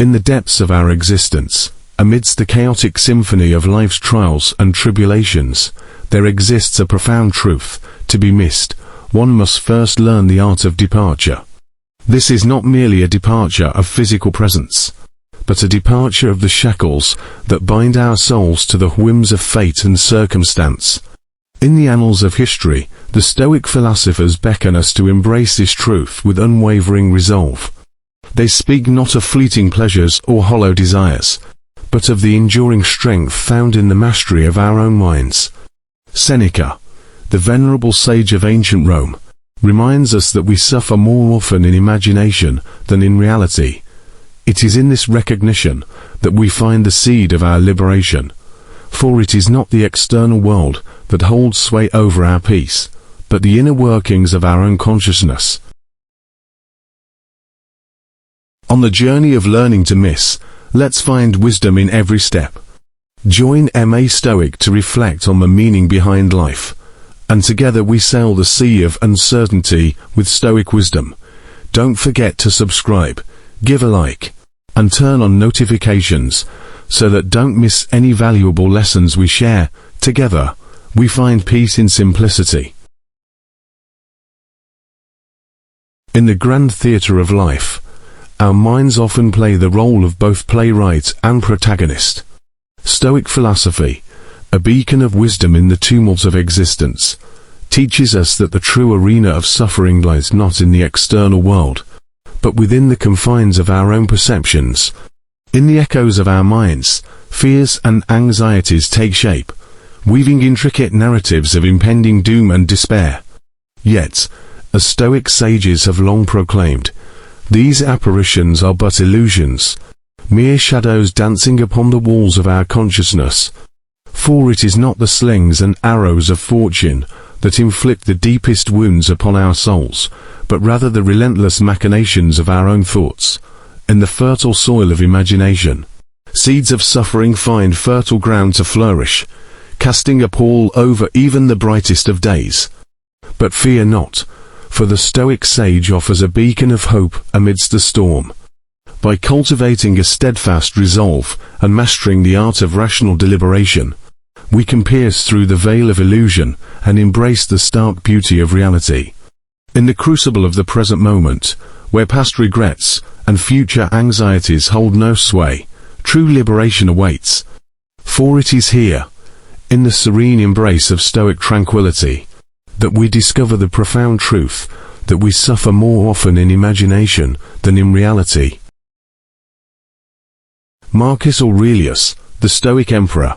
In the depths of our existence, amidst the chaotic symphony of life's trials and tribulations, there exists a profound truth. To be missed, one must first learn the art of departure. This is not merely a departure of physical presence, but a departure of the shackles that bind our souls to the whims of fate and circumstance. In the annals of history, the Stoic philosophers beckon us to embrace this truth with unwavering resolve. They speak not of fleeting pleasures or hollow desires, but of the enduring strength found in the mastery of our own minds. Seneca, the venerable sage of ancient Rome, reminds us that we suffer more often in imagination than in reality. It is in this recognition that we find the seed of our liberation, for it is not the external world that holds sway over our peace, but the inner workings of our own consciousness. On the journey of learning to miss, let's find wisdom in every step. Join M.A. Stoic to reflect on the meaning behind life, and together we sail the sea of uncertainty with Stoic wisdom. Don't forget to subscribe, give a like, and turn on notifications so that don't miss any valuable lessons we share. Together, we find peace in simplicity. In the grand theatre of life, our minds often play the role of both playwright and protagonist. Stoic philosophy, a beacon of wisdom in the tumult of existence, teaches us that the true arena of suffering lies not in the external world, but within the confines of our own perceptions. In the echoes of our minds, fears and anxieties take shape, weaving intricate narratives of impending doom and despair. Yet, as Stoic sages have long proclaimed, these apparitions are but illusions, mere shadows dancing upon the walls of our consciousness. For it is not the slings and arrows of fortune that inflict the deepest wounds upon our souls, but rather the relentless machinations of our own thoughts. In the fertile soil of imagination, seeds of suffering find fertile ground to flourish, casting a pall over even the brightest of days. But fear not, for the Stoic sage offers a beacon of hope amidst the storm. By cultivating a steadfast resolve and mastering the art of rational deliberation, we can pierce through the veil of illusion and embrace the stark beauty of reality. In the crucible of the present moment, where past regrets and future anxieties hold no sway, true liberation awaits. For it is here, in the serene embrace of Stoic tranquility, that we discover the profound truth that we suffer more often in imagination than in reality. Marcus Aurelius, the Stoic emperor,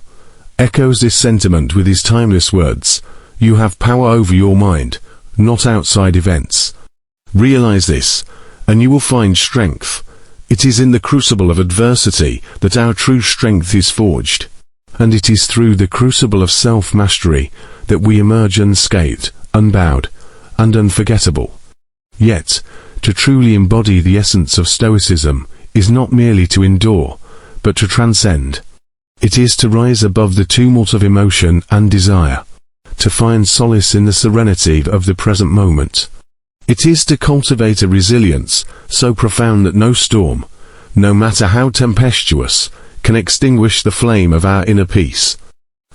echoes this sentiment with his timeless words, "You have power over your mind, not outside events. Realize this, and you will find strength. It is in the crucible of adversity that our true strength is forged, and it is through the crucible of self-mastery that we emerge unscathed, unbowed, and unforgettable." Yet, to truly embody the essence of Stoicism is not merely to endure, but to transcend. It is to rise above the tumult of emotion and desire, to find solace in the serenity of the present moment. It is to cultivate a resilience so profound that no storm, no matter how tempestuous, can extinguish the flame of our inner peace.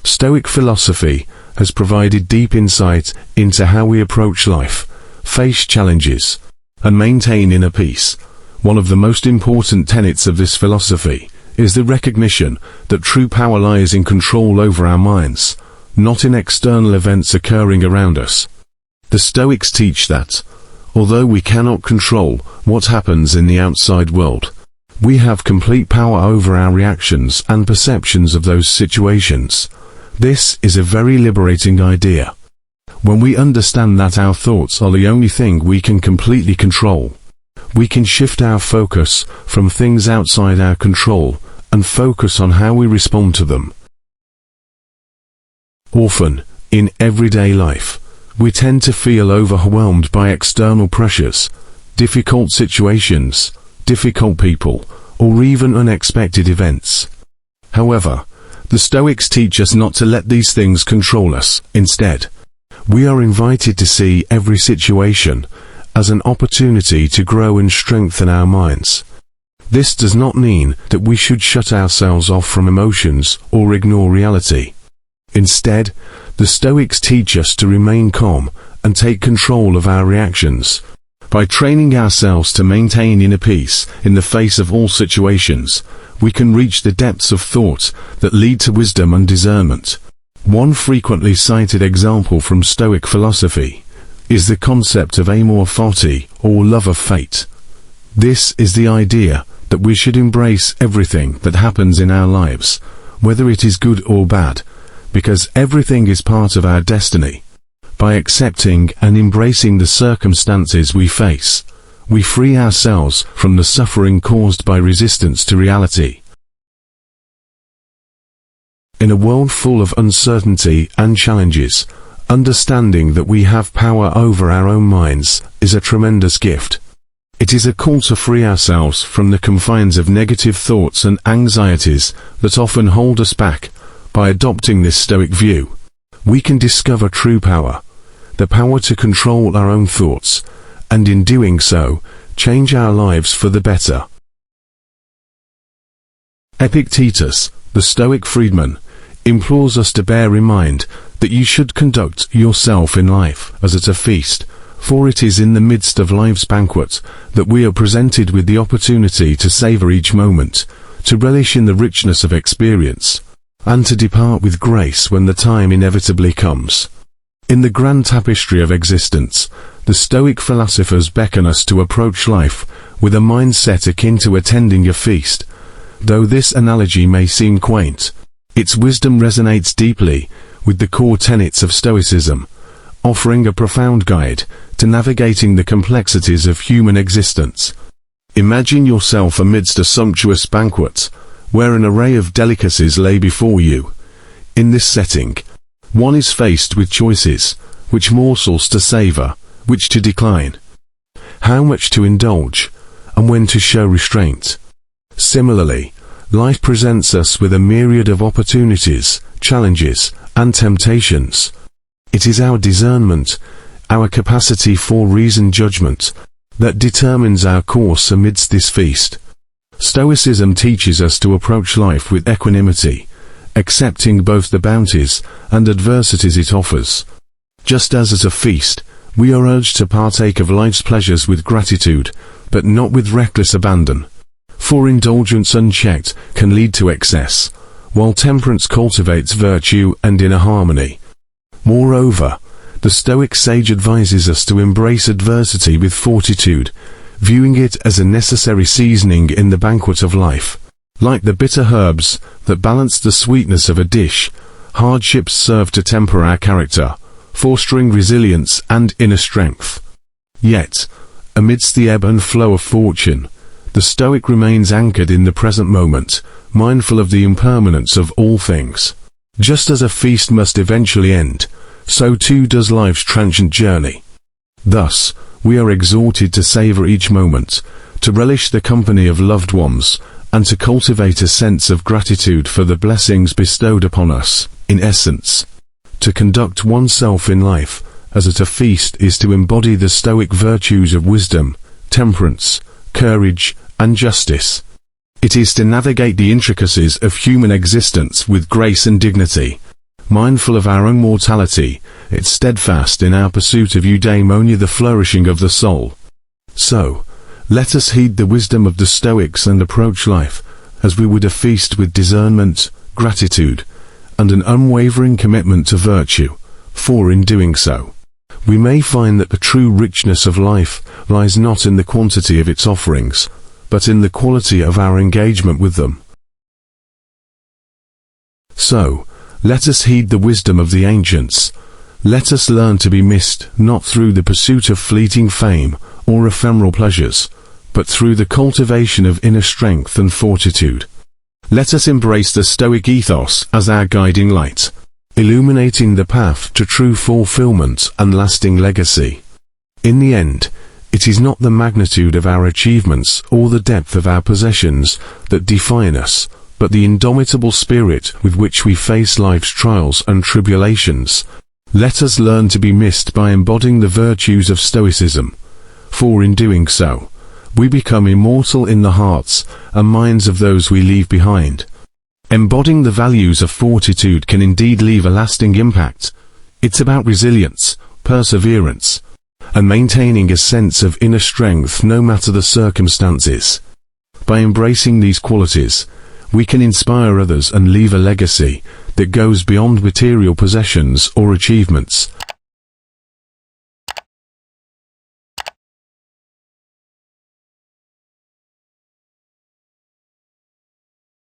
Stoic philosophy has provided deep insight into how we approach life, face challenges, and maintain inner peace. One of the most important tenets of this philosophy is the recognition that true power lies in control over our minds, not in external events occurring around us. The Stoics teach that, although we cannot control what happens in the outside world, we have complete power over our reactions and perceptions of those situations. This is a very liberating idea. When we understand that our thoughts are the only thing we can completely control, we can shift our focus from things outside our control and focus on how we respond to them. Often, in everyday life, we tend to feel overwhelmed by external pressures, difficult situations, difficult people, or even unexpected events. However, the Stoics teach us not to let these things control us. Instead, we are invited to see every situation as an opportunity to grow and strengthen our minds. This does not mean that we should shut ourselves off from emotions or ignore reality. Instead, the Stoics teach us to remain calm and take control of our reactions. By training ourselves to maintain inner peace in the face of all situations, we can reach the depths of thought that lead to wisdom and discernment. One frequently cited example from Stoic philosophy is the concept of amor fati, or love of fate. This is the idea that we should embrace everything that happens in our lives, whether it is good or bad, because everything is part of our destiny. By accepting and embracing the circumstances we face, we free ourselves from the suffering caused by resistance to reality. In a world full of uncertainty and challenges, understanding that we have power over our own minds is a tremendous gift. It is a call to free ourselves from the confines of negative thoughts and anxieties that often hold us back. By adopting this Stoic view, we can discover true power, the power to control our own thoughts, and in doing so, change our lives for the better. Epictetus, the Stoic freedman, implores us to bear in mind that you should conduct yourself in life as at a feast, for it is in the midst of life's banquet that we are presented with the opportunity to savor each moment, to relish in the richness of experience, and to depart with grace when the time inevitably comes. In the grand tapestry of existence, the Stoic philosophers beckon us to approach life with a mindset akin to attending a feast. Though this analogy may seem quaint, its wisdom resonates deeply with the core tenets of Stoicism, offering a profound guide to navigating the complexities of human existence. Imagine yourself amidst a sumptuous banquet, where an array of delicacies lay before you. In this setting, one is faced with choices: which morsels to savor, which to decline, how much to indulge, and when to show restraint. Similarly, life presents us with a myriad of opportunities, challenges, and temptations. It is our discernment, our capacity for reasoned judgment, that determines our course amidst this feast. Stoicism teaches us to approach life with equanimity, accepting both the bounties and adversities it offers. Just as at a feast, we are urged to partake of life's pleasures with gratitude, but not with reckless abandon. For indulgence unchecked can lead to excess, while temperance cultivates virtue and inner harmony. Moreover, the Stoic sage advises us to embrace adversity with fortitude, viewing it as a necessary seasoning in the banquet of life. Like the bitter herbs that balance the sweetness of a dish, hardships serve to temper our character, fostering resilience and inner strength. Yet, amidst the ebb and flow of fortune, the Stoic remains anchored in the present moment, mindful of the impermanence of all things. Just as a feast must eventually end, so too does life's transient journey. Thus, we are exhorted to savor each moment, to relish the company of loved ones, and to cultivate a sense of gratitude for the blessings bestowed upon us. In essence, to conduct oneself in life as at a feast is to embody the Stoic virtues of wisdom, temperance, courage, and justice. It is to navigate the intricacies of human existence with grace and dignity, mindful of our own mortality, yet steadfast in our pursuit of eudaimonia, the flourishing of the soul. So, let us heed the wisdom of the Stoics and approach life as we would a feast with discernment, gratitude, and an unwavering commitment to virtue, for in doing so, we may find that the true richness of life lies not in the quantity of its offerings, but in the quality of our engagement with them. So, let us heed the wisdom of the ancients. Let us learn to be missed not through the pursuit of fleeting fame or ephemeral pleasures, but through the cultivation of inner strength and fortitude. Let us embrace the Stoic ethos as our guiding light, illuminating the path to true fulfillment and lasting legacy. In the end, it is not the magnitude of our achievements or the depth of our possessions that define us, but the indomitable spirit with which we face life's trials and tribulations. Let us learn to be missed by embodying the virtues of Stoicism, for in doing so, We become immortal in the hearts and minds of those we leave behind. Embodying the values of fortitude can indeed leave a lasting impact. It's about resilience, perseverance, and maintaining a sense of inner strength no matter the circumstances. By embracing these qualities, we can inspire others and leave a legacy that goes beyond material possessions or achievements.